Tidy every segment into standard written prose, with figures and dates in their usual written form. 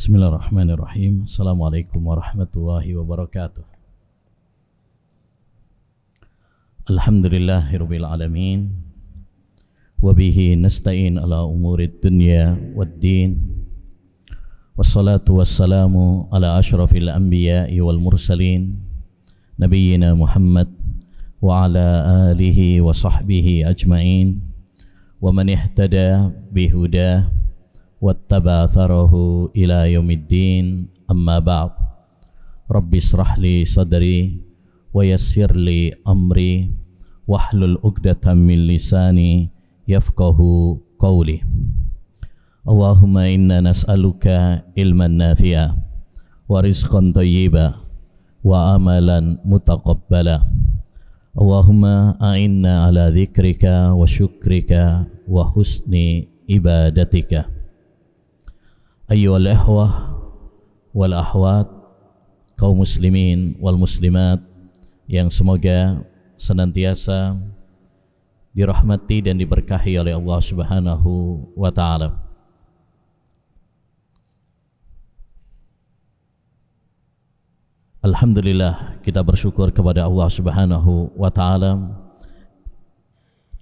Bismillahirrahmanirrahim. Assalamualaikum warahmatullahi wabarakatuh. Alhamdulillahirabbil alamin. Wa bihi nasta'in ala umurid dunya waddin. Wassalatu wassalamu ala asyrafil anbiya'i wal mursalin nabiyyina Muhammad wa ala alihi wa sahbihi ajma'in wa man ihtada bihudah wattaba atharahu ila yaumiddin, amma ba'd. Rabbi israh li sadri wa yassir li amri wahlul 'uqdatam min lisani yafqahu qawli. Allahumma inna nas'aluka ilman nafi'a wa rizqan thayyiba wa amalan mutaqabbala. Allahumma a'inna ala dzikrika wa syukrika wa husni ibadatika. Ayyuhal ikhwah wal akhwat, kaum muslimin wal muslimat yang semoga senantiasa dirahmati dan diberkahi oleh Allah Subhanahu wa ta'ala. Alhamdulillah, kita bersyukur kepada Allah Subhanahu wa ta'ala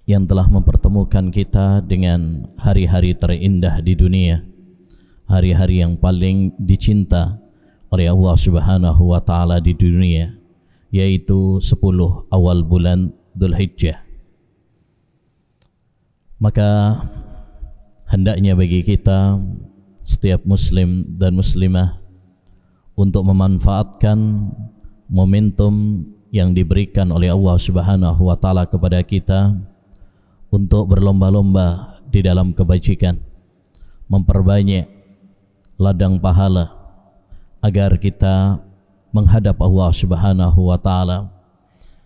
yang telah mempertemukan kita dengan hari-hari terindah di dunia, hari-hari yang paling dicinta oleh Allah Subhanahu wa ta'ala di dunia, yaitu 10 awal bulan Dzulhijjah. Maka hendaknya bagi kita, setiap muslim dan muslimah, untuk memanfaatkan momentum yang diberikan oleh Allah Subhanahu wa ta'ala kepada kita untuk berlomba-lomba di dalam kebajikan, memperbanyak ladang pahala agar kita menghadap Allah Subhanahu wa ta'ala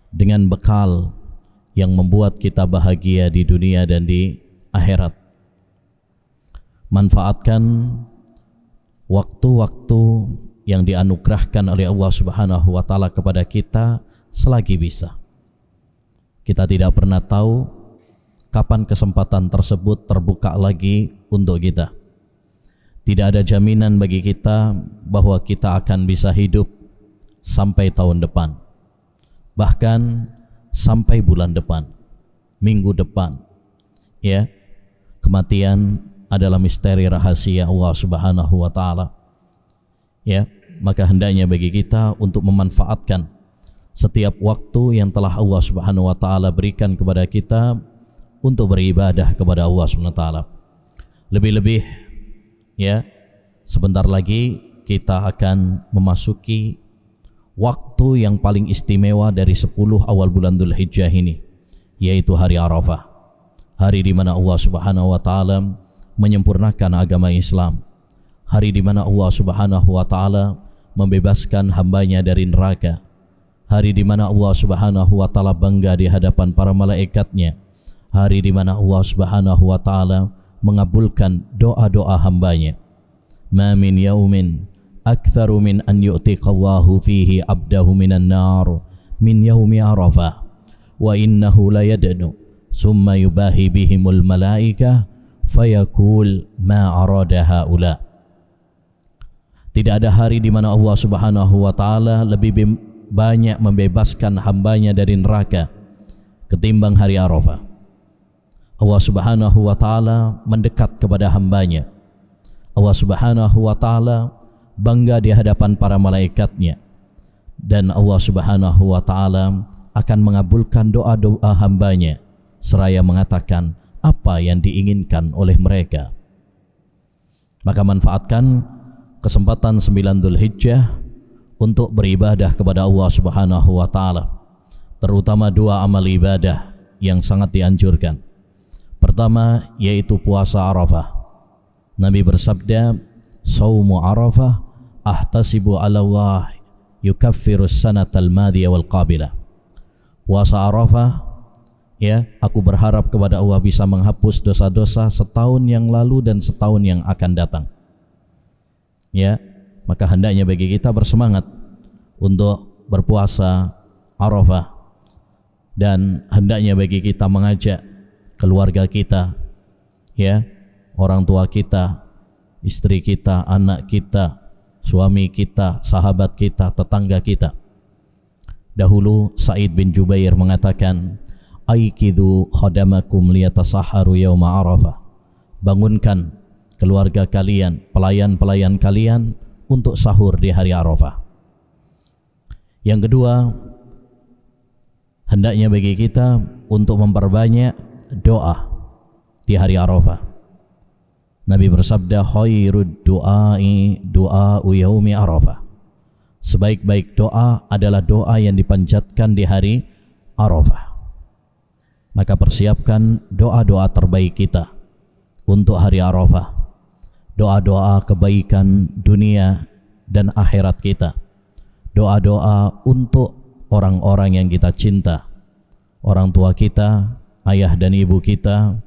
dengan bekal yang membuat kita bahagia di dunia dan di akhirat. Manfaatkan waktu-waktu yang dianugerahkan oleh Allah Subhanahu wa ta'ala kepada kita selagi bisa. Kita tidak pernah tahu kapan kesempatan tersebut terbuka lagi untuk kita. Tidak ada jaminan bagi kita bahwa kita akan bisa hidup sampai tahun depan, bahkan sampai bulan depan, minggu depan. Ya, kematian adalah misteri rahasia Allah Subhanahu wa ta'ala. Ya, maka hendaknya bagi kita untuk memanfaatkan setiap waktu yang telah Allah Subhanahu wa ta'ala berikan kepada kita untuk beribadah kepada Allah Subhanahu wa ta'ala. Lebih-lebih, ya, sebentar lagi kita akan memasuki waktu yang paling istimewa dari 10 awal bulan Dzulhijjah ini, yaitu hari Arafah, hari di mana Allah Subhanahu wa ta'ala menyempurnakan agama Islam, hari di mana Allah Subhanahu wa ta'ala membebaskan hambanya dari neraka, hari di mana Allah Subhanahu wa ta'ala bangga di hadapan para malaikatnya, hari di mana Allah Subhanahu wa ta'ala mengabulkan doa-doa hambanya. Ma min yaumin aktsaru min an yu'tiqallahu fihi abdahu minan nar min yaumi Arafah wa innahu la yadnu summa yubahi bihimul malaikah fayaqul ma arada haula. Tidak ada hari di mana Allah Subhanahu wa ta'ala lebih banyak membebaskan hambanya dari neraka ketimbang hari Arafah. Allah Subhanahu wa ta'ala mendekat kepada hambanya. Allah Subhanahu wa ta'ala bangga di hadapan para malaikatnya, dan Allah Subhanahu wa ta'ala akan mengabulkan doa-doa hambanya seraya mengatakan apa yang diinginkan oleh mereka. Maka manfaatkan kesempatan 9 Dzulhijjah untuk beribadah kepada Allah Subhanahu wa ta'ala, terutama 2 amal ibadah yang sangat dianjurkan. Pertama, yaitu puasa Arafah. Nabi bersabda, "Shaumu Arafah ahtasibu 'ala Allah yukaffirus sanatal madiyah wal qabilah." Puasa Arafah, ya, aku berharap kepada Allah bisa menghapus dosa-dosa setahun yang lalu dan setahun yang akan datang. Ya, maka hendaknya bagi kita bersemangat untuk berpuasa Arafah, dan hendaknya bagi kita mengajak keluarga kita, ya, orang tua kita, istri kita, anak kita, suami kita, sahabat kita, tetangga kita. Dahulu Sa'id bin Jubair mengatakan, aikidu khadamakum liyatasahharu yawma Arafah. Bangunkan keluarga kalian, pelayan-pelayan kalian untuk sahur di hari Arafah. Yang kedua, hendaknya bagi kita untuk memperbanyak doa di hari Arafah. Nabi bersabda, khairud du'ai du'a'u yaumi Arafah. Sebaik-baik doa adalah doa yang dipanjatkan di hari Arafah. Maka persiapkan doa-doa terbaik kita untuk hari Arafah. Doa-doa kebaikan dunia dan akhirat kita. Doa-doa untuk orang-orang yang kita cinta, orang tua kita, ayah dan ibu kita,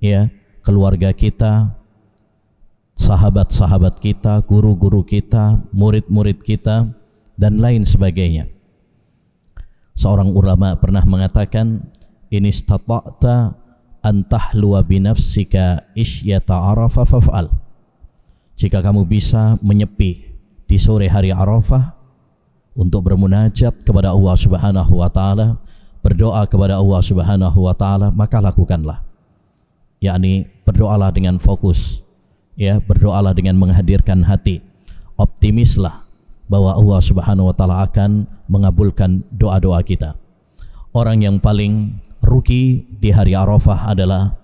ya, keluarga kita, sahabat-sahabat kita, guru-guru kita, murid-murid kita, dan lain sebagainya. Seorang ulama pernah mengatakan, in istata'ta an tahluwa binafsika isyata Arafah faf'al. Jika kamu bisa menyepi di sore hari Arafah untuk bermunajat kepada Allah Subhanahu wa taala, berdoa kepada Allah Subhanahu wa taala, maka lakukanlah. Yakni berdoalah dengan fokus, ya, berdoalah dengan menghadirkan hati. Optimislah bahwa Allah Subhanahu wa taala akan mengabulkan doa-doa kita. Orang yang paling rugi di hari Arafah adalah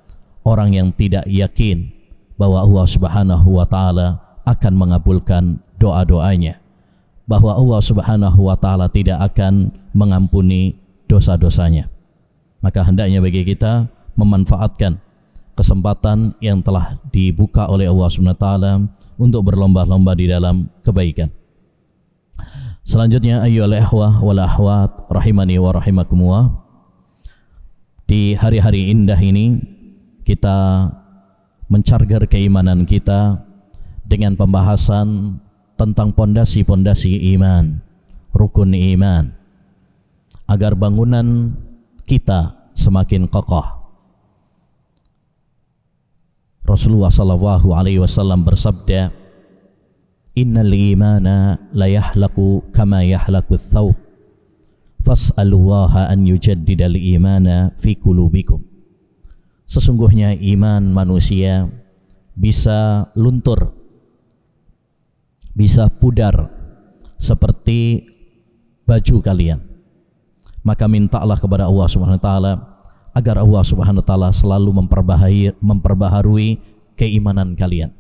orang yang tidak yakin bahwa Allah Subhanahu wa taala akan mengabulkan doa-doanya, bahwa Allah Subhanahu wa taala tidak akan mengampuni dosa-dosanya. Maka hendaknya bagi kita memanfaatkan kesempatan yang telah dibuka oleh Allah Subhanahu wa taala untuk berlomba-lomba di dalam kebaikan. Selanjutnya, ayyuhal ikhwah wal akhwat rahimani wa rahimakumullah, di hari-hari indah ini kita mencargar keimanan kita dengan pembahasan tentang pondasi-pondasi iman, rukun iman, agar bangunan kita semakin kokoh. Rasulullah sallallahu alaihi wasallam bersabda, innal imana la yahlaku kama yahlaku thawb, fas'alullaha an yujaddidal imana fi qulubikum. Sesungguhnya iman manusia bisa luntur, bisa pudar seperti baju kalian. Maka mintalah kepada Allah Subhanahu wa taala agar Allah Subhanahu wa taala selalu memperbaharui keimanan kalian.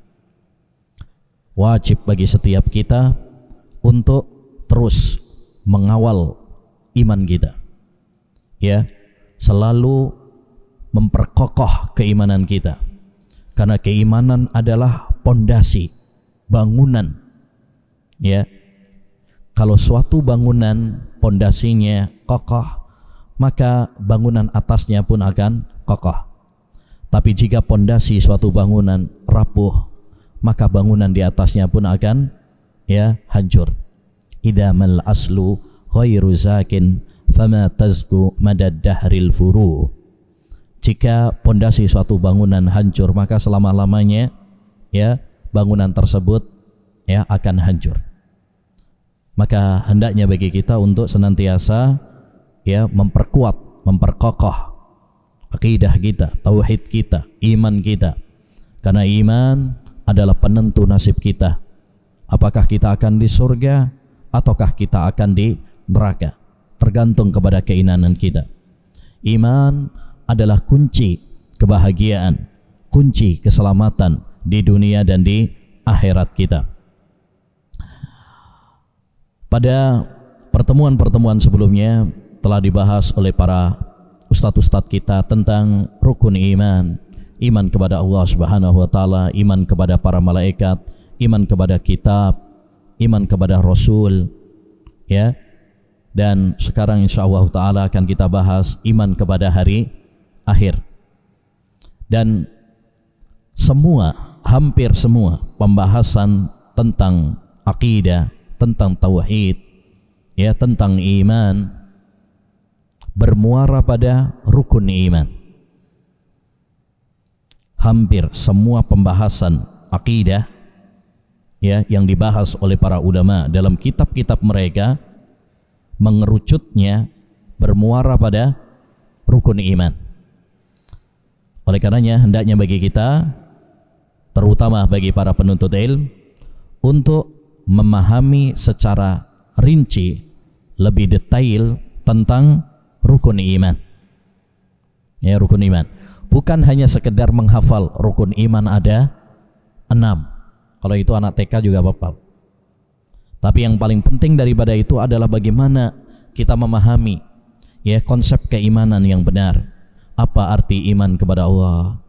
Wajib bagi setiap kita untuk terus mengawal iman kita, ya, selalu memperkokoh keimanan kita, karena keimanan adalah pondasi bangunan, ya. Kalau suatu bangunan pondasinya kokoh, maka bangunan atasnya pun akan kokoh. Tapi jika pondasi suatu bangunan rapuh, maka bangunan di atasnya pun akan, ya, hancur. Idzamal aslu ghairu zakin fama tazku madad dahril furu. Jika pondasi suatu bangunan hancur, maka selama-lamanya, ya, bangunan tersebut, ya, akan hancur. Maka hendaknya bagi kita untuk senantiasa, ya, memperkuat, memperkokoh akidah kita, tauhid kita, iman kita. Karena iman adalah penentu nasib kita. Apakah kita akan di surga ataukah kita akan di neraka, tergantung kepada keimanan kita. Iman adalah kunci kebahagiaan, kunci keselamatan di dunia dan di akhirat kita. Pada pertemuan-pertemuan sebelumnya telah dibahas oleh para ustadz-ustadz kita tentang rukun iman, iman kepada Allah Subhanahu wa taala, iman kepada para malaikat, iman kepada kitab, iman kepada Rasul, ya. Dan sekarang insyaallah taala akan kita bahas iman kepada hari akhir. Dan semua, hampir semua pembahasan tentang akidah, tentang tauhid, ya, tentang iman, bermuara pada rukun iman. Hampir semua pembahasan akidah ya yang dibahas oleh para ulama dalam kitab-kitab mereka mengerucutnya bermuara pada rukun iman. Oleh karenanya hendaknya bagi kita, terutama bagi para penuntut ilmu, untuk memahami secara rinci lebih detail tentang rukun iman. Ya, rukun iman. Bukan hanya sekedar menghafal rukun iman ada 6. Kalau itu anak TK juga apa-apa. Tapi yang paling penting daripada itu adalah bagaimana kita memahami ya konsep keimanan yang benar. Apa arti iman kepada Allah?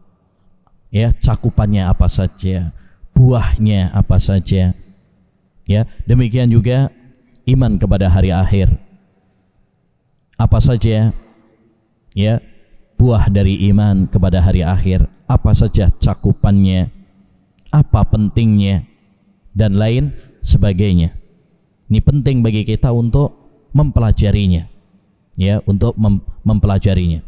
Ya, cakupannya apa saja, buahnya apa saja. Ya, demikian juga iman kepada hari akhir. Apa saja ya buah dari iman kepada hari akhir, apa saja cakupannya, apa pentingnya, dan lain sebagainya. Ini penting bagi kita untuk mempelajarinya, ya, untuk mempelajarinya,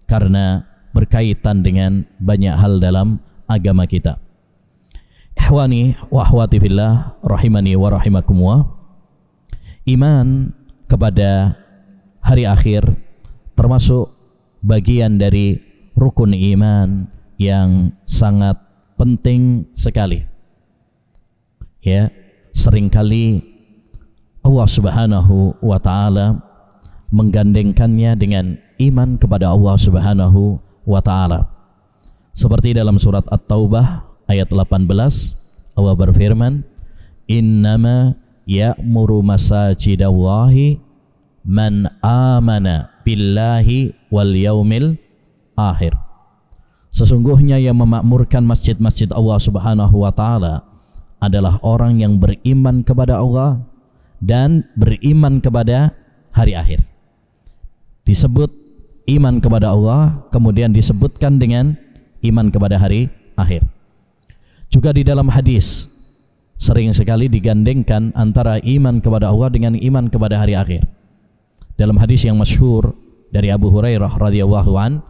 karena berkaitan dengan banyak hal dalam agama kita. Ihwani wa akhwati fillah rahimani wa rahimakumullah. Iman kepada hari akhir termasuk bagian dari rukun iman yang sangat penting sekali. Ya, seringkali Allah Subhanahu wa taala menggandengkannya dengan iman kepada Allah Subhanahu wa taala. Seperti dalam surat At-Taubah ayat 18, Allah berfirman, "Innama ya'muru masajidallahi man amana billahi wal yaumil akhir." Sesungguhnya yang memakmurkan masjid-masjid Allah Subhanahu wa taala adalah orang yang beriman kepada Allah dan beriman kepada hari akhir. Disebut iman kepada Allah, kemudian disebutkan dengan iman kepada hari akhir. Juga di dalam hadis sering sekali digandengkan antara iman kepada Allah dengan iman kepada hari akhir. Dalam hadis yang masyhur dari Abu Hurairah radhiyallahu an,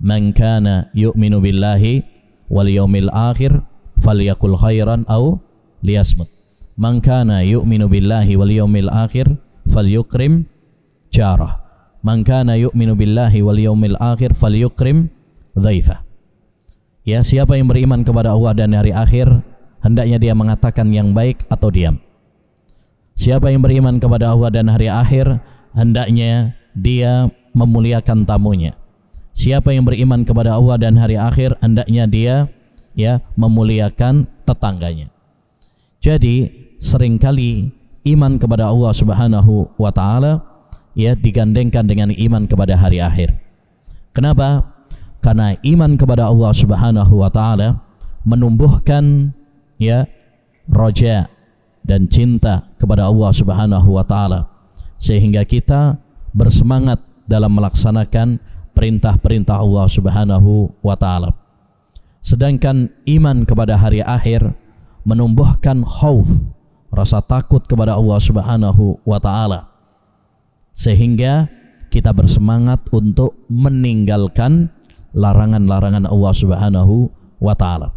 "Man kana yu'minu billahi wal yaumil akhir falyakul khairan aw liyasmut. Man kana yu'minu billahi wal yaumil akhir falyukrim jarah. Man kana yu'minu billahi wal yaumil akhir falyukrim dhaifah." Ya, siapa yang beriman kepada Allah dan hari akhir, hendaknya dia mengatakan yang baik atau diam. Siapa yang beriman kepada Allah dan hari akhir, hendaknya dia memuliakan tamunya. Siapa yang beriman kepada Allah dan hari akhir, hendaknya dia ya memuliakan tetangganya. Jadi seringkali iman kepada Allah Subhanahu wa taala ya digandengkan dengan iman kepada hari akhir. Kenapa? Karena iman kepada Allah Subhanahu wa taala menumbuhkan ya roja dan cinta kepada Allah Subhanahu wa taala, sehingga kita bersemangat dalam melaksanakan perintah-perintah Allah Subhanahu wa taala. Sedangkan iman kepada hari akhir menumbuhkan khauf, rasa takut kepada Allah Subhanahu wa taala, sehingga kita bersemangat untuk meninggalkan larangan-larangan Allah Subhanahu wa taala.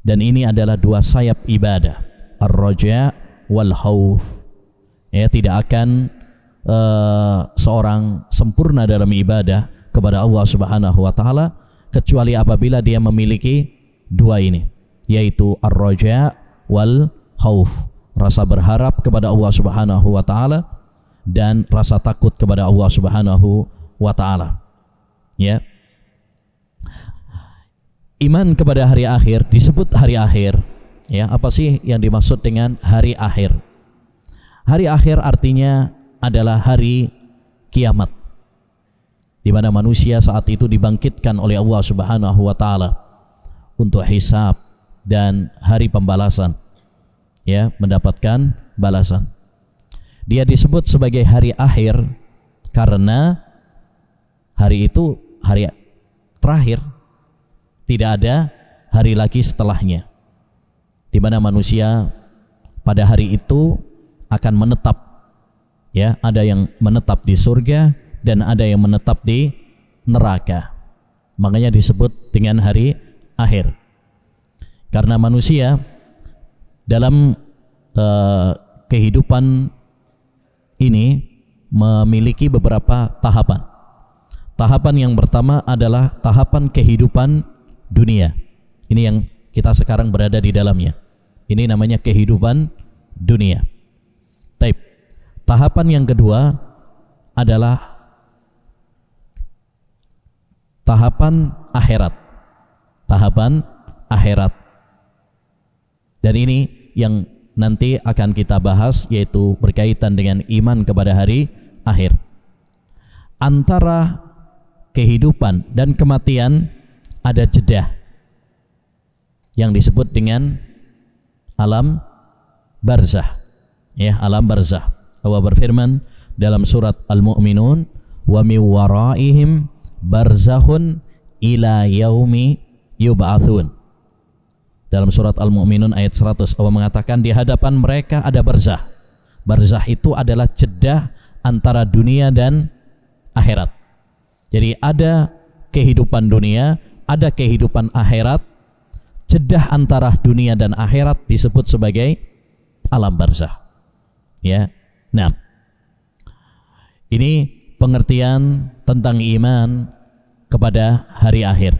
Dan ini adalah dua sayap ibadah, ar-raja wal khauf. Ya, tidak akan seorang sempurna dalam ibadah kepada Allah Subhanahu wa taala kecuali apabila dia memiliki dua ini, yaitu ar-raja wal khauf, rasa berharap kepada Allah Subhanahu wa taala dan rasa takut kepada Allah Subhanahu wa taala. Ya. Iman kepada hari akhir disebut hari akhir. Ya, apa sih yang dimaksud dengan hari akhir? Hari akhir artinya adalah hari kiamat, di mana manusia saat itu dibangkitkan oleh Allah Subhanahu wa taala untuk hisab dan hari pembalasan. Ya, mendapatkan balasan. Dia disebut sebagai hari akhir karena hari itu hari terakhir, tidak ada hari lagi setelahnya, di mana manusia pada hari itu akan menetap. Ya, ada yang menetap di surga dan ada yang menetap di neraka. Makanya disebut dengan hari akhir. Karena manusia dalam kehidupan ini memiliki beberapa tahapan. Tahapan yang pertama adalah tahapan kehidupan dunia. Ini yang kita sekarang berada di dalamnya. Ini namanya kehidupan dunia. Tahapan yang kedua adalah tahapan akhirat. Tahapan akhirat. Dan ini yang nanti akan kita bahas, yaitu berkaitan dengan iman kepada hari akhir. Antara kehidupan dan kematian ada jeda yang disebut dengan alam barzah. Ya, alam barzah. Allah berfirman dalam surat Al-Mu'minun, wa min waraihim barzahun ila yaumi yub'atsun. Dalam surat Al-Mu'minun ayat 100, Allah mengatakan di hadapan mereka ada barzah. Barzah itu adalah jeda antara dunia dan akhirat. Jadi ada kehidupan dunia, ada kehidupan akhirat. Jeda antara dunia dan akhirat disebut sebagai alam barzah. Ya. Nah, ini pengertian tentang iman kepada hari akhir.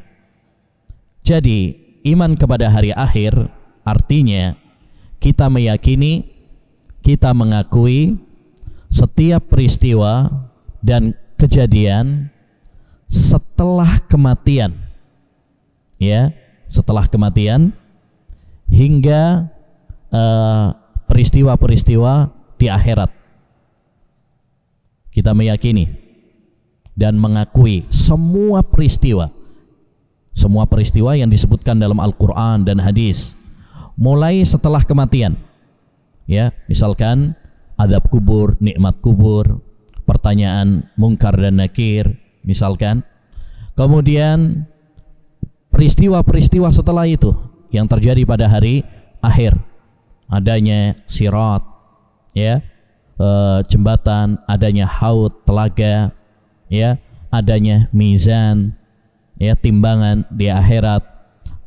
Jadi iman kepada hari akhir artinya kita meyakini, kita mengakui setiap peristiwa dan kejadian setelah kematian, ya, setelah kematian hingga peristiwa-peristiwa di akhirat. Kita meyakini dan mengakui semua peristiwa yang disebutkan dalam Al-Quran dan hadis, mulai setelah kematian. Ya, misalkan azab kubur, nikmat kubur, pertanyaan mungkar dan nakir, misalkan. Kemudian peristiwa-peristiwa setelah itu yang terjadi pada hari akhir, adanya sirat, ya, jembatan, adanya haud, telaga, ya, adanya mizan, ya, timbangan di akhirat,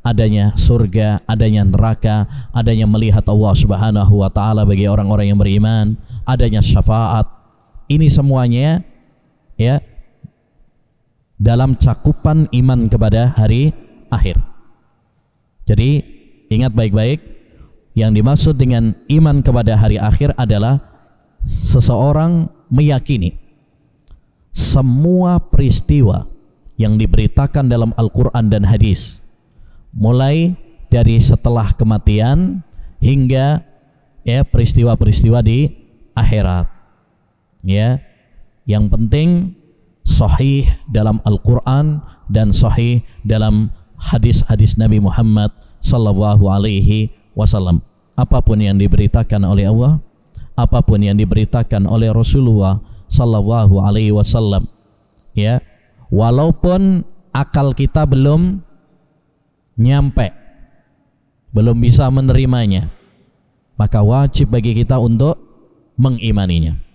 adanya surga, adanya neraka, adanya melihat Allah Subhanahu wa taala bagi orang-orang yang beriman, adanya syafaat. Ini semuanya, ya, dalam cakupan iman kepada hari akhir. Jadi ingat baik-baik, yang dimaksud dengan iman kepada hari akhir adalah seseorang meyakini semua peristiwa yang diberitakan dalam Al-Quran dan hadis, mulai dari setelah kematian hingga, ya, peristiwa-peristiwa di akhirat. Ya, yang penting sahih dalam Al-Quran dan sahih dalam hadis-hadis Nabi Muhammad sallallahu alaihi wasallam. Apapun yang diberitakan oleh Allah, apapun yang diberitakan oleh Rasulullah sallallahu alaihi wasallam, ya, walaupun akal kita belum nyampe, belum bisa menerimanya, maka wajib bagi kita untuk mengimaninya.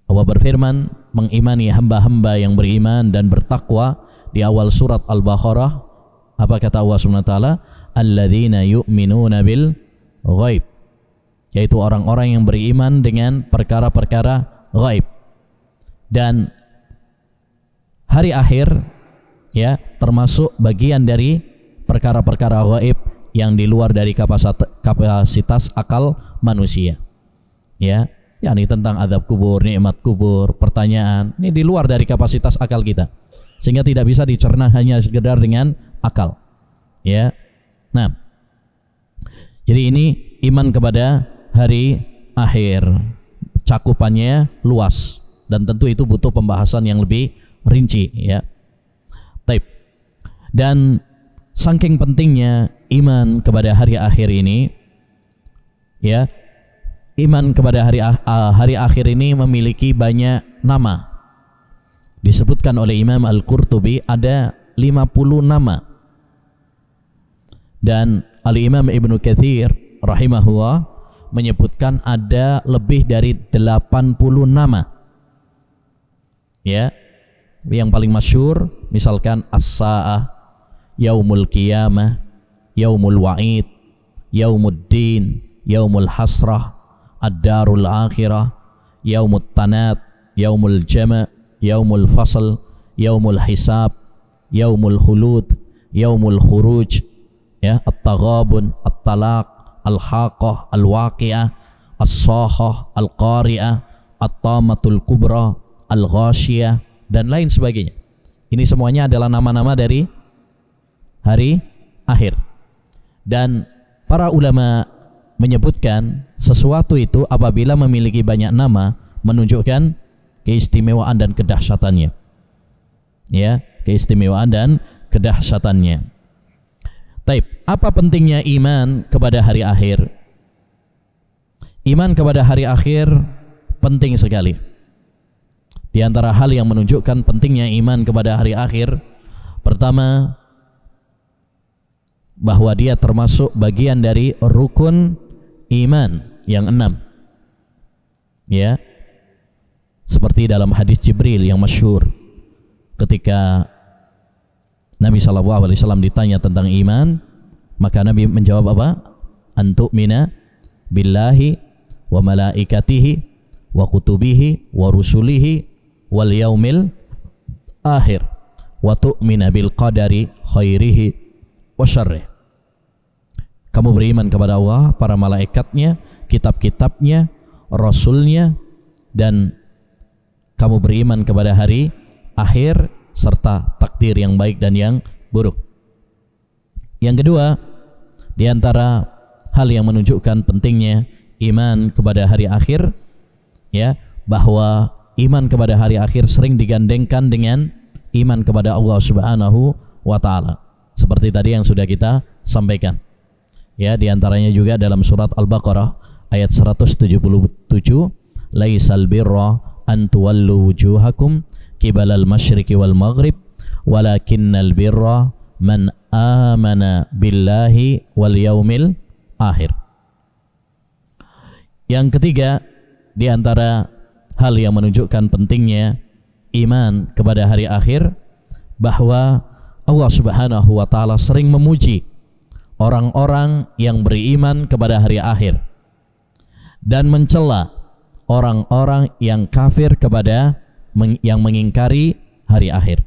Allah berfirman mengimani hamba-hamba yang beriman dan bertakwa di awal surat Al-Baqarah. Apa kata Allah SWT? Alladzina yu'minuna bil ghaib, yaitu orang-orang yang beriman dengan perkara-perkara ghaib. Dan hari akhir, ya, termasuk bagian dari perkara-perkara ghaib yang di luar dari kapasitas akal manusia. Ya, yakni tentang azab kubur, nikmat kubur, pertanyaan, ini di luar dari kapasitas akal kita, sehingga tidak bisa dicerna hanya sekedar dengan akal. Ya. Nah, jadi ini iman kepada hari akhir, cakupannya luas dan tentu itu butuh pembahasan yang lebih rinci, ya. Taib. Dan saking pentingnya iman kepada hari akhir ini, ya, iman kepada hari akhir ini memiliki banyak nama. Disebutkan oleh Imam Al-Qurtubi ada 50 nama. Dan Al-Imam Ibnu Katsir rahimahullah menyebutkan ada lebih dari 80 nama. Ya. Yang paling masyhur misalkan As-Sa'ah, Yaumul Qiyamah, Yaumul Wa'id, yaumuddin, yaumul hasrah, ad-darul akhirah, yaumut tanat, yaumul jama', yaumul fasl, yaumul hisab, yaumul khulud, yaumul khuruj, ya, at-taghabun, at-talaq, al-haqah, al-waqi'ah, as-sakhah, al-qari'ah, at-tamatul kubra, al-ghashiyah, dan lain sebagainya. Ini semuanya adalah nama-nama dari hari akhir. Dan para ulama menyebutkan sesuatu itu apabila memiliki banyak nama menunjukkan keistimewaan dan kedahsyatannya. Ya, keistimewaan dan kedahsyatannya. Taib, apa pentingnya iman kepada hari akhir? Iman kepada hari akhir penting sekali. Di antara hal yang menunjukkan pentingnya iman kepada hari akhir, pertama, bahwa dia termasuk bagian dari rukun iman yang 6. Ya, seperti dalam hadis Jibril yang masyhur, ketika Nabi SAW ditanya tentang iman, maka Nabi menjawab apa? Antu'mina billahi wa malaikatihi wa kutubihi wa rusulihi wal yaumil akhir wa tu'mina bil qadari khairihi wa syarrih. Kamu beriman kepada Allah, para malaikatnya, kitab-kitabnya, rasulnya, dan kamu beriman kepada hari akhir serta takdir yang baik dan yang buruk. Yang kedua, di antara hal yang menunjukkan pentingnya iman kepada hari akhir, ya, bahwa iman kepada hari akhir sering digandengkan dengan iman kepada Allah Subhanahu wa taala. Seperti tadi yang sudah kita sampaikan. Ya, di antaranya juga dalam surat Al-Baqarah ayat 177, laisal birra an tuwallu wujuhakum qibalal masyriqi wal maghrib walakinnal birra man amana billahi wal yaumil akhir. Yang ketiga, di antara hal yang menunjukkan pentingnya iman kepada hari akhir, bahwa Allah Subhanahu wa taala sering memuji orang-orang yang beriman kepada hari akhir dan mencela orang-orang yang kafir kepada yang mengingkari hari akhir.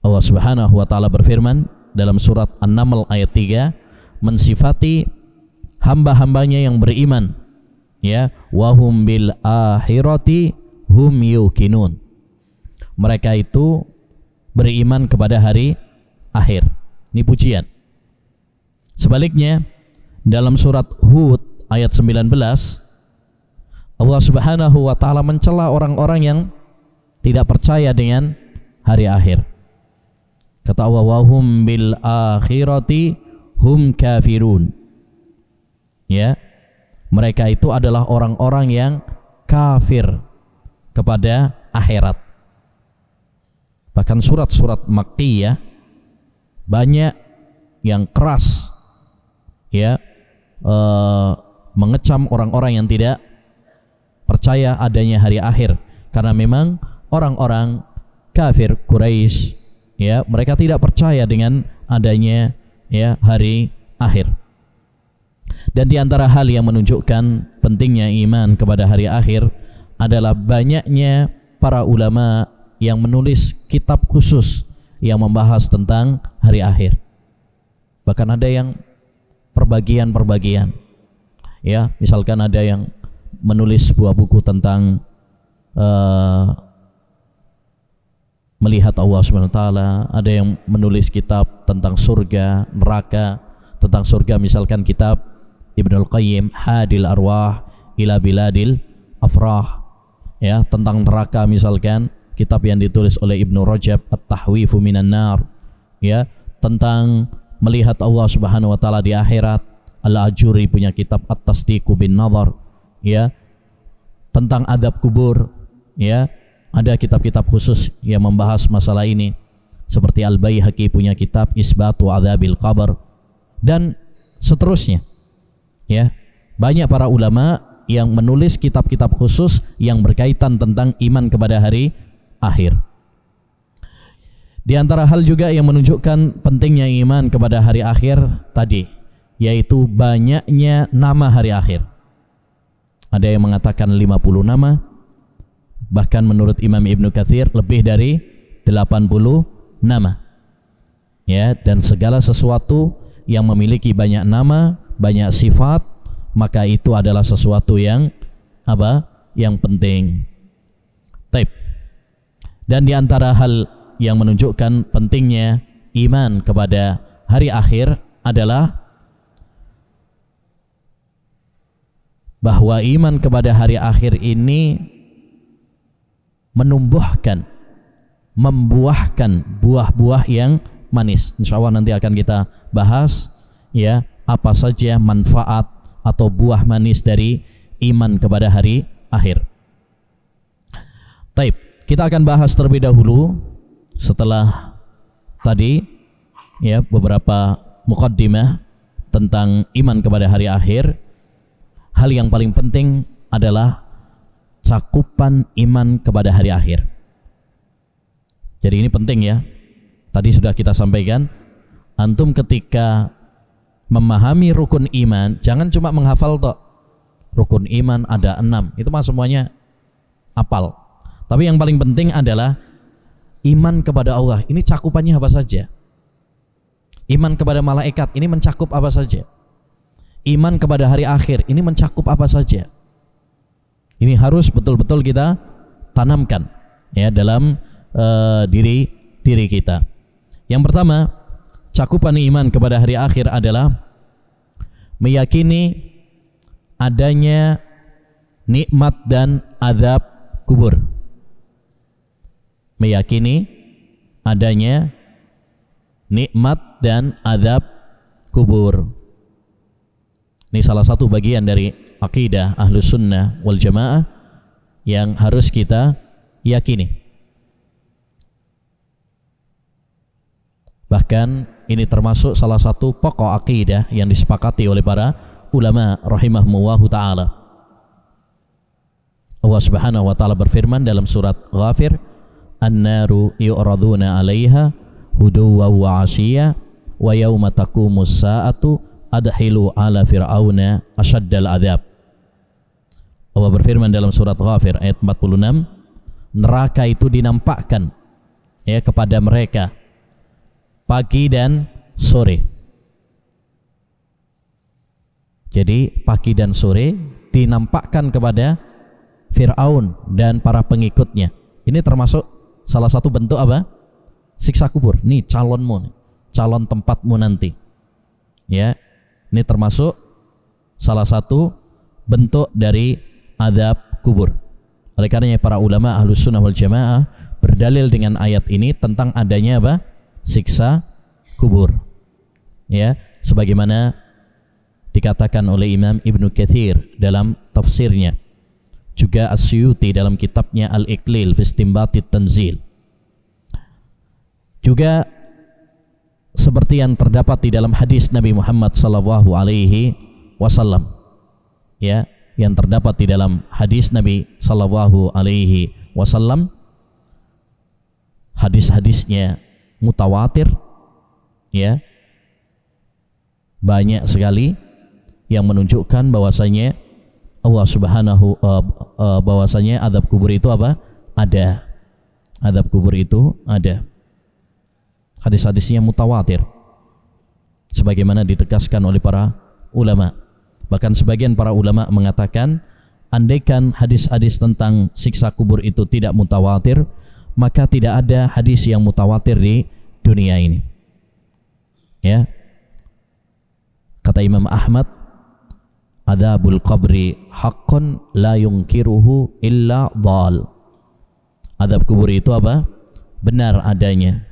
Allah Subhanahu wa taala berfirman dalam surat An-Naml ayat 3 mensifati hamba-hambanya yang beriman, ya, wahum bil akhirati hum yuqinun. Mereka itu beriman kepada hari akhir. Ini pujian. Sebaliknya dalam surat Hud ayat 19 Allah Subhanahu wa taala mencela orang-orang yang tidak percaya dengan hari akhir. Kata Allah, wahum bil akhirati hum kafirun. Ya, mereka itu adalah orang-orang yang kafir kepada akhirat. Bahkan surat-surat Makkiyah banyak yang keras, ya, mengecam orang-orang yang tidak percaya adanya hari akhir, karena memang orang-orang kafir Quraisy, ya, mereka tidak percaya dengan adanya, ya, hari akhir. Dan di antara hal yang menunjukkan pentingnya iman kepada hari akhir adalah banyaknya para ulama yang menulis kitab khusus yang membahas tentang hari akhir. Bahkan ada yang perbagian-perbagian, ya, misalkan ada yang menulis sebuah buku tentang melihat Allah SWT, ada yang menulis kitab tentang surga, neraka. Tentang surga misalkan kitab Ibnul Qayyim Hadil Arwah ila Biladil Afrah, ya. Tentang neraka misalkan kitab yang ditulis oleh Ibnu Rajab At-Tahwifu Minan Nar, ya. Tentang melihat Allah Subhanahu wa taala di akhirat, Al-Ajuri punya kitab At-Tasdiqu bin Nazar, ya. Tentang adab kubur, ya, ada kitab-kitab khusus yang membahas masalah ini, seperti Al-Baihaqi punya kitab Isbatu Adzabil Qabr, dan seterusnya, ya. Banyak para ulama yang menulis kitab-kitab khusus yang berkaitan tentang iman kepada hari akhir. Di antara hal juga yang menunjukkan pentingnya iman kepada hari akhir tadi, yaitu banyaknya nama hari akhir. Ada yang mengatakan 50 nama, bahkan menurut Imam Ibnu Katsir lebih dari 80 nama. Ya, dan segala sesuatu yang memiliki banyak nama, banyak sifat, maka itu adalah sesuatu yang apa? Yang penting. Taib. Dan di antara hal yang menunjukkan pentingnya iman kepada hari akhir adalah bahwa iman kepada hari akhir ini menumbuhkan, membuahkan buah-buah yang manis. Insya Allah nanti akan kita bahas ya apa saja manfaat atau buah manis dari iman kepada hari akhir. Taib, kita akan bahas terlebih dahulu setelah tadi ya beberapa muqaddimah tentang iman kepada hari akhir. Hal yang paling penting adalah cakupan iman kepada hari akhir. Jadi ini penting ya. Tadi sudah kita sampaikan, antum ketika memahami rukun iman, jangan cuma menghafal toh. Rukun iman ada 6, itu mah semuanya hafal. Tapi yang paling penting adalah iman kepada Allah. Ini cakupannya apa saja? Iman kepada malaikat, ini mencakup apa saja? Iman kepada hari akhir, ini mencakup apa saja? Ini harus betul-betul kita tanamkan ya dalam diri kita. Yang pertama, cakupan iman kepada hari akhir adalah meyakini adanya nikmat dan azab kubur. Meyakini adanya nikmat dan azab kubur. Ini salah satu bagian dari akidah Ahlus Sunnah wal Jamaah yang harus kita yakini. Bahkan ini termasuk salah satu pokok akidah yang disepakati oleh para ulama rahimahumullahu ta'ala. Allah subhanahu wa ta'ala berfirman dalam surat Ghafir, An-naru yu'raduna 'alaiha huduwan wa 'ashiyya wa yauma taqumus sa'atu adkhilu 'ala fir'auna asyaddal 'adzab. Allah berfirman dalam surat Ghafir ayat 46, neraka itu dinampakkan ya kepada mereka pagi dan sore. Jadi pagi dan sore dinampakkan kepada Fir'aun dan para pengikutnya. Ini termasuk salah satu bentuk apa? Siksa kubur. Nih calonmu, calon tempatmu nanti. Ya, ini termasuk salah satu bentuk dari azab kubur. Oleh karenanya para ulama Ahlus Sunnah wal Jamaah berdalil dengan ayat ini tentang adanya apa? Siksa kubur. Ya, sebagaimana dikatakan oleh Imam Ibnu Katsir dalam tafsirnya, juga As-Suyuti dalam kitabnya Al-Iqlil fi Istinbatit Tanzil, juga seperti yang terdapat di dalam hadis Nabi Muhammad sallallahu alaihi wasallam, ya, yang terdapat di dalam hadis Nabi sallallahu alaihi wasallam. Hadis-hadisnya mutawatir, ya, banyak sekali yang menunjukkan bahwasanya Allah subhanahu bahwasanya azab kubur itu apa? Ada. Azab kubur itu ada. Hadis-hadisnya mutawatir sebagaimana ditegaskan oleh para ulama. Bahkan sebagian para ulama mengatakan, andaikan hadis-hadis tentang siksa kubur itu tidak mutawatir, maka tidak ada hadis yang mutawatir di dunia ini. Ya. Kata Imam Ahmad, adzabul qabri haqqun la yunkiruhu illa dhal. Azab kubur itu apa? Benar adanya.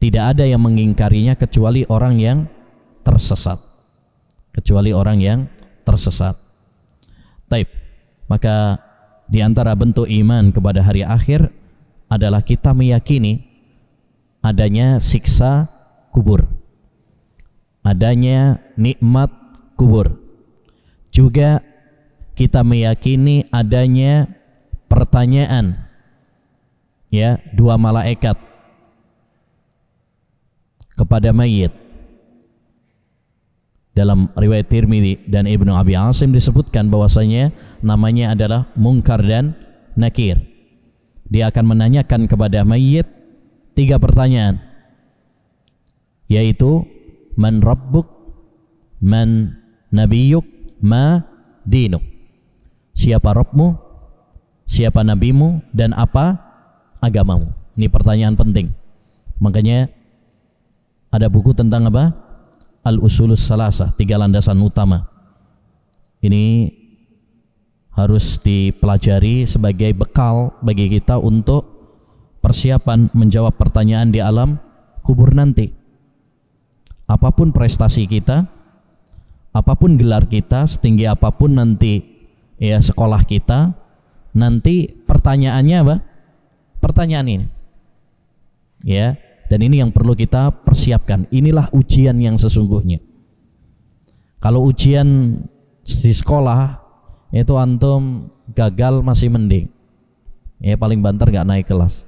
Tidak ada yang mengingkarinya kecuali orang yang tersesat. Kecuali orang yang tersesat. Taib. Maka di antara bentuk iman kepada hari akhir adalah kita meyakini adanya siksa kubur, adanya nikmat kubur. Juga kita meyakini adanya pertanyaan, ya, dua malaikat kepada mayit. Dalam riwayat Tirmidzi dan Ibnu Abi Asim disebutkan bahwasanya namanya adalah Munkar dan Nakir. Dia akan menanyakan kepada mayit 3 pertanyaan, yaitu man rabbuk, man nabiyuk, ma dinuk. Siapa Rabbmu, siapa nabimu, dan apa agamamu. Ini pertanyaan penting. Makanya ada buku tentang apa? Al-Usulus Salasah, 3 landasan utama. Ini harus dipelajari sebagai bekal bagi kita untuk persiapan menjawab pertanyaan di alam kubur nanti. Apapun prestasi kita, apapun gelar kita, setinggi apapun nanti ya sekolah kita, nanti pertanyaannya apa? Pertanyaan ini. Ya. Dan ini yang perlu kita persiapkan. Inilah ujian yang sesungguhnya. Kalau ujian di sekolah itu antum gagal masih mending, ya paling banter nggak naik kelas.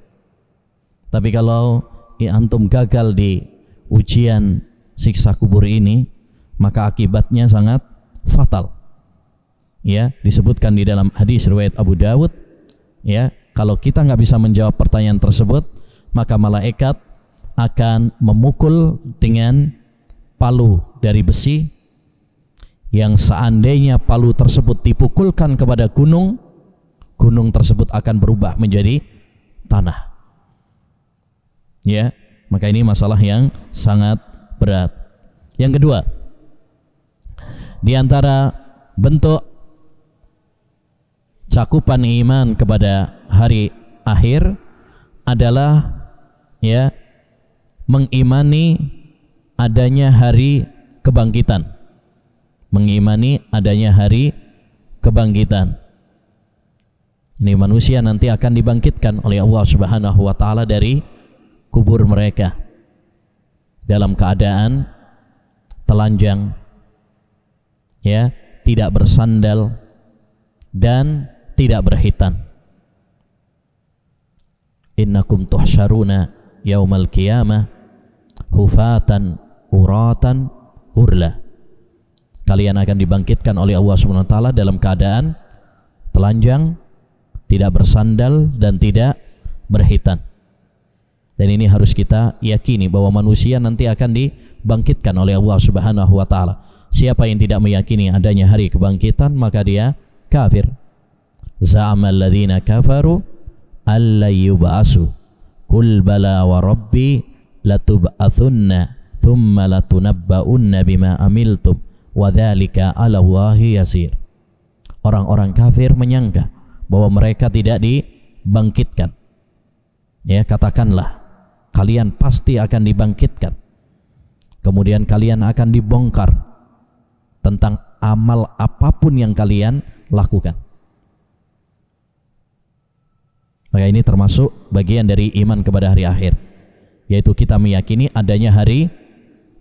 Tapi kalau antum gagal di ujian siksa kubur ini, maka akibatnya sangat fatal. Ya, disebutkan di dalam hadis riwayat Abu Dawud, ya, kalau kita nggak bisa menjawab pertanyaan tersebut, maka malaikat akan memukul dengan palu dari besi, yang seandainya palu tersebut dipukulkan kepada gunung, gunung tersebut akan berubah menjadi tanah. Ya, maka ini masalah yang sangat berat. Yang kedua, di antara bentuk cakupan iman kepada hari akhir adalah ya mengimani adanya hari kebangkitan. Mengimani adanya hari kebangkitan. Ini manusia nanti akan dibangkitkan oleh Allah Subhanahu wa taala dari kubur mereka dalam keadaan telanjang, ya, tidak bersandal dan tidak berhitan. Innakum tuhsyaruna yaumal qiyamah hufatan uratan hurla. Kalian akan dibangkitkan oleh Allah Subhanahu wa taala dalam keadaan telanjang, tidak bersandal dan tidak berhitan. Dan ini harus kita yakini bahwa manusia nanti akan dibangkitkan oleh Allah Subhanahu wa taala. Siapa yang tidak meyakini adanya hari kebangkitan, maka dia kafir. Za'amal ladzina kafaru alla yub'asu qul bala wa rabbi latub'atsunna thumma latunabba'unna bima amiltum wa dzalika 'ala Allahi yasir. Orang-orang kafir menyangka bahwa mereka tidak dibangkitkan. Ya, katakanlah kalian pasti akan dibangkitkan. Kemudian kalian akan dibongkar tentang amal apapun yang kalian lakukan. Maka ini termasuk bagian dari iman kepada hari akhir, yaitu kita meyakini adanya hari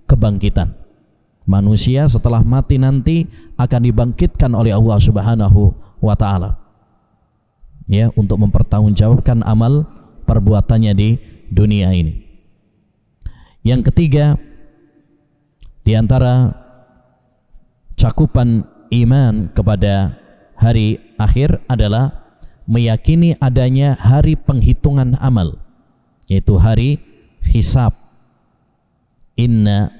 kebangkitan. Manusia setelah mati nanti akan dibangkitkan oleh Allah Subhanahu wa taala, ya, untuk mempertanggungjawabkan amal perbuatannya di dunia ini. Yang ketiga, di antara cakupan iman kepada hari akhir adalah meyakini adanya hari penghitungan amal, yaitu hari hisab. Inna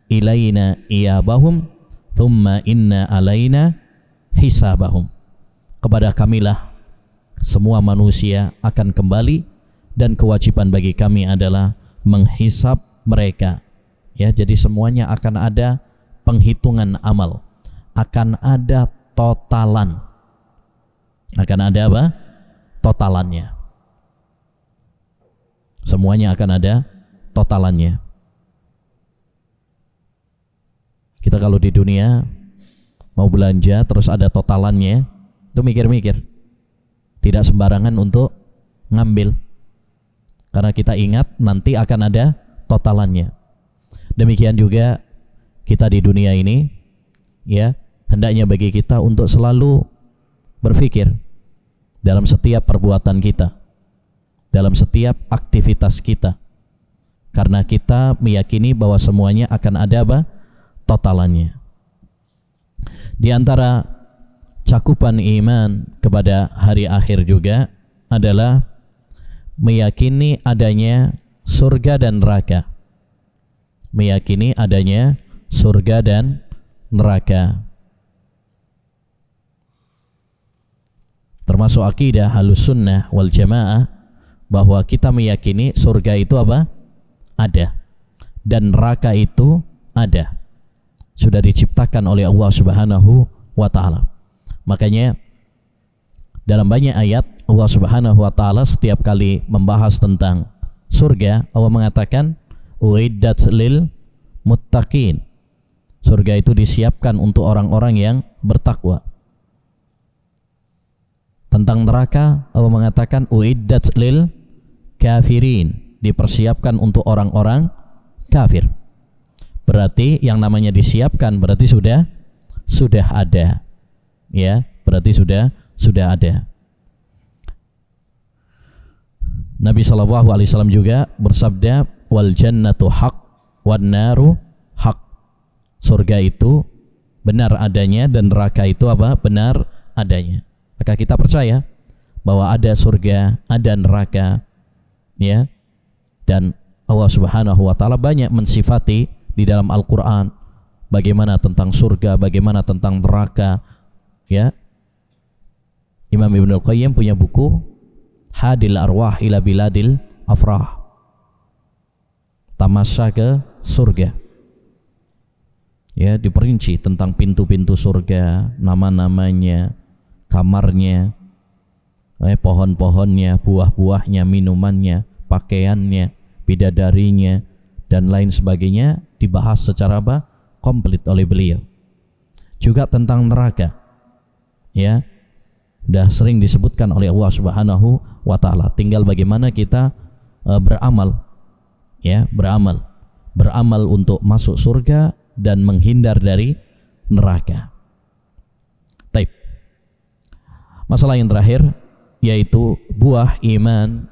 ilaina iyabahum thumma inna alaina hisabahum. Kepada kamilah semua manusia akan kembali dan kewajiban bagi kami adalah menghisab mereka. Ya, jadi semuanya akan ada penghitungan amal, akan ada totalan. Akan ada apa? Totalannya. Semuanya akan ada totalannya. Kita kalau di dunia mau belanja terus ada totalannya, itu mikir-mikir. Tidak sembarangan untuk ngambil. Karena kita ingat nanti akan ada totalannya. Demikian juga kita di dunia ini, ya, hendaknya bagi kita untuk selalu berpikir dalam setiap perbuatan kita, dalam setiap aktivitas kita. Karena kita meyakini bahwa semuanya akan ada apa? Totalannya. Di antara cakupan iman kepada hari akhir juga adalah meyakini adanya surga dan neraka. Meyakini adanya surga dan neraka. Termasuk akidah Ahlussunnah wal Jamaah bahwa kita meyakini surga itu apa? Ada. Dan neraka itu ada. Sudah diciptakan oleh Allah Subhanahu wa taala. Makanya dalam banyak ayat Allah Subhanahu wa taala setiap kali membahas tentang surga, Allah mengatakan uiddat lil muttaqin. Surga itu disiapkan untuk orang-orang yang bertakwa. Tentang neraka Allah mengatakan uiddat lil kafirin, dipersiapkan untuk orang-orang kafir. Berarti yang namanya disiapkan berarti sudah ada. Ya, berarti sudah ada. Nabi SAW juga bersabda wal jannatu haq wan naru haq. Surga itu benar adanya dan neraka itu apa? Benar adanya. Maka kita percaya bahwa ada surga, ada neraka, ya. Dan Allah Subhanahu wa taala banyak mensifati di dalam Al-Qur'an bagaimana tentang surga, bagaimana tentang neraka, ya. Imam Ibnul Qayyim punya buku Hadil Arwah ila Biladil Afrah. Tamasya ke surga. Ya, diperinci tentang pintu-pintu surga, nama-namanya, kamarnya, pohon-pohonnya, buah-buahnya, minumannya, pakaiannya, bidadarinya, dan lain sebagainya dibahas secara apa? Komplit oleh beliau. Juga tentang neraka, ya, sudah sering disebutkan oleh Allah Subhanahu wa taala. Tinggal bagaimana kita beramal, ya, beramal untuk masuk surga dan menghindar dari neraka. Taib. Masalah yang terakhir yaitu buah iman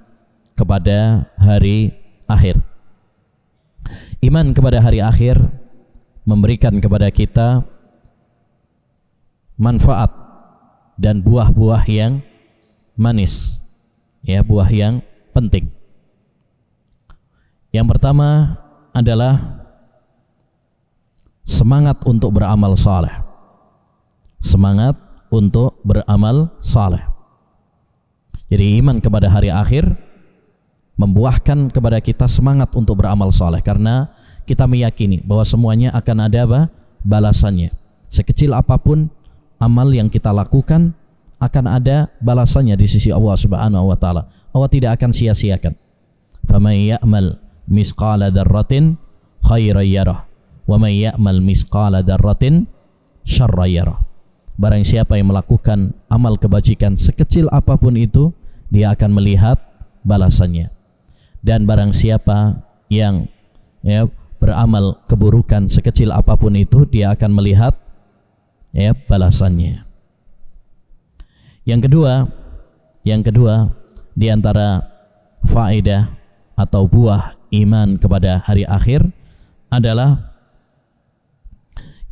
kepada hari akhir. Iman kepada hari akhir memberikan kepada kita manfaat dan buah-buah yang manis, ya, buah yang penting. Yang pertama adalah semangat untuk beramal saleh. Semangat untuk beramal saleh. Jadi iman kepada hari akhir membuahkan kepada kita semangat untuk beramal saleh, karena kita meyakini bahwa semuanya akan ada apa? Balasannya. Sekecil apapun amal yang kita lakukan akan ada balasannya di sisi Allah Subhanahu wa taala. Allah tidak akan sia-siakan. Faman ya'mal misqala dzarratin khairan yarah wa man ya'mal misqala dzarratin syarran yarah. Barang siapa yang melakukan amal kebajikan sekecil apapun itu, dia akan melihat balasannya. Dan barang siapa yang, ya, beramal keburukan sekecil apapun itu, dia akan melihat, ya, balasannya. Yang kedua di antara faedah atau buah iman kepada hari akhir adalah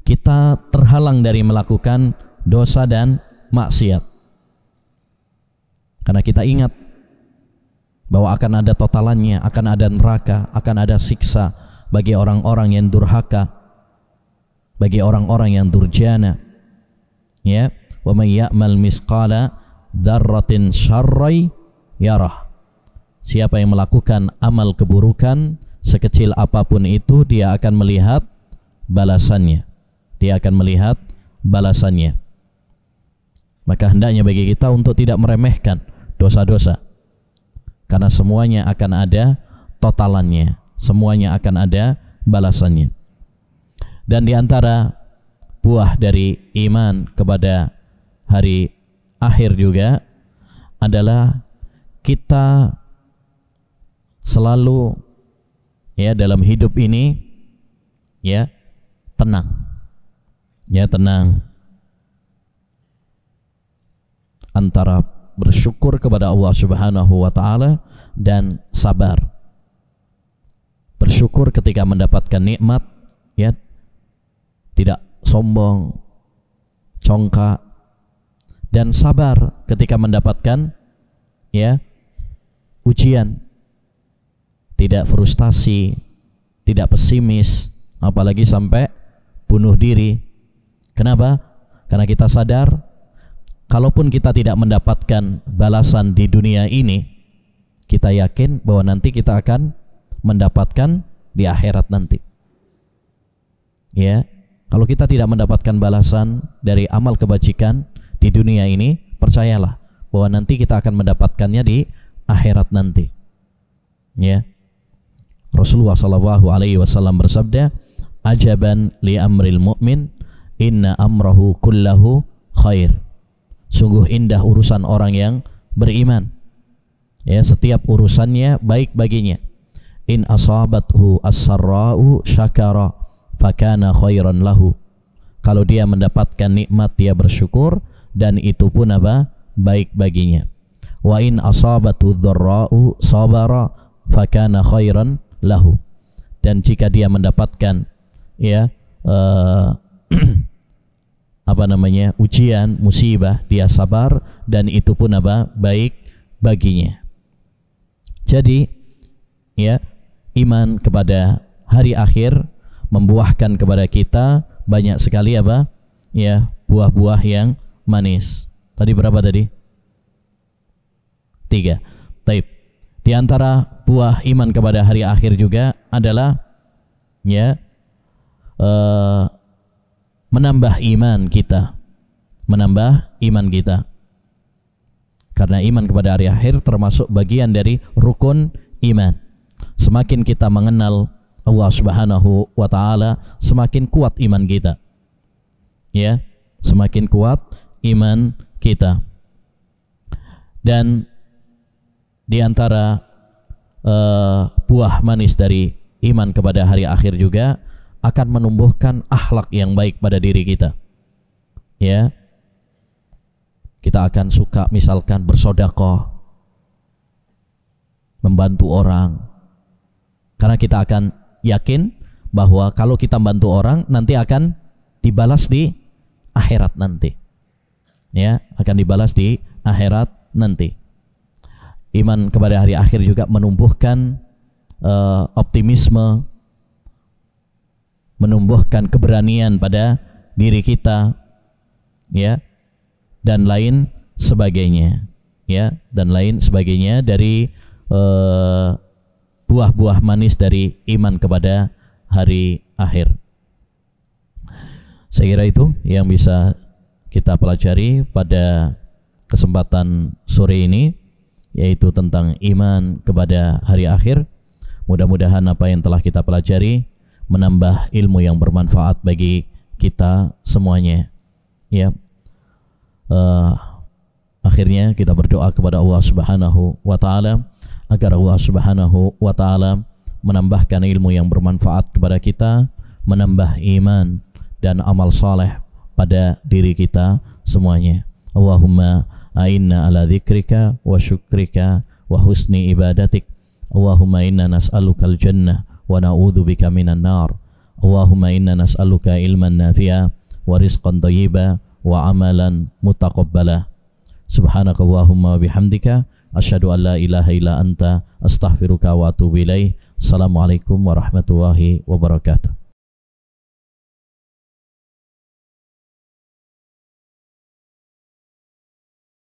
kita terhalang dari melakukan dosa dan maksiat. Karena kita ingat bahwa akan ada totalannya, akan ada neraka, akan ada siksa bagi orang-orang yang durhaka, bagi orang-orang yang durjana. Ya, wa may ya'mal misqala dzarratin syarran yarah. Siapa yang melakukan amal keburukan sekecil apapun itu, dia akan melihat balasannya. Dia akan melihat balasannya. Maka hendaknya bagi kita untuk tidak meremehkan dosa-dosa, karena semuanya akan ada totalannya, semuanya akan ada balasannya. Dan di antara buah dari iman kepada hari akhir juga adalah kita selalu, ya, dalam hidup ini, ya, tenang, ya, tenang antara bersyukur kepada Allah Subhanahu wa taala dan sabar. bersyukur ketika mendapatkan nikmat, ya, tidak sombong, congkak, dan sabar ketika mendapatkan, ya, ujian, tidak frustasi, tidak pesimis, apalagi sampai bunuh diri. Kenapa? Karena kita sadar kalaupun kita tidak mendapatkan balasan di dunia ini, kita yakin bahwa nanti kita akan mendapatkan di akhirat nanti. Ya, kalau kita tidak mendapatkan balasan dari amal kebajikan di dunia ini, percayalah bahwa nanti kita akan mendapatkannya di akhirat nanti. Ya, Rasulullah SAW bersabda, ajaban li amril mu'min, inna amrahu kullahu khair. Sungguh indah urusan orang yang beriman. Ya, setiap urusannya baik baginya. In asabathu as-sarra'u syakara fakana khairan lahu. Kalau dia mendapatkan nikmat, dia bersyukur, dan itu pun apa? Baik baginya. Wa in asabathu dharra'u sabara fakana khairan lahu. Dan jika dia mendapatkan, ya, ujian, musibah, dia sabar, dan itu pun apa? Baik baginya. Jadi, ya, iman kepada hari akhir membuahkan kepada kita banyak sekali apa? Ya, buah-buah yang manis. Tadi berapa tadi? 3. Taib. Di antara buah iman kepada hari akhir juga adalah, ya, menambah iman kita. Menambah iman kita. Karena iman kepada hari akhir termasuk bagian dari rukun iman. Semakin kita mengenal Allah Subhanahu wa ta'ala, semakin kuat iman kita. Ya, semakin kuat iman kita. Dan di antara buah manis dari iman kepada hari akhir juga akan menumbuhkan akhlak yang baik pada diri kita. Ya, kita akan suka misalkan bersedekah, membantu orang, karena kita akan yakin bahwa kalau kita bantu orang nanti akan dibalas di akhirat nanti. Ya, akan dibalas di akhirat nanti. Iman kepada hari akhir juga menumbuhkan optimisme, menumbuhkan keberanian pada diri kita, ya, dan lain sebagainya, ya, dan lain sebagainya dari buah-buah manis dari iman kepada hari akhir. Saya kira itu yang bisa kita pelajari pada kesempatan sore ini, yaitu tentang iman kepada hari akhir. Mudah-mudahan apa yang telah kita pelajari menambah ilmu yang bermanfaat bagi kita semuanya. Ya, akhirnya kita berdoa kepada Allah Subhanahu wa ta'ala agar Allah Subhanahu wa ta'ala menambahkan ilmu yang bermanfaat kepada kita, menambah iman dan amal saleh pada diri kita semuanya. Allahumma a'inna ala dzikrika wa syukrika wa husni ibadatik. Allahumma inna nas'alukal jannah wa na'udzubika minan nar. Allahumma inna nas'aluka ilman nafi'a wa rizqan thayyiba wa amalan mutaqabbala. Subhanakallahumma wa bihamdika asyhadu an la ilaha illa anta astaghfiruka wa atubu ilaik. Assalamualaikum warahmatullahi wabarakatuh.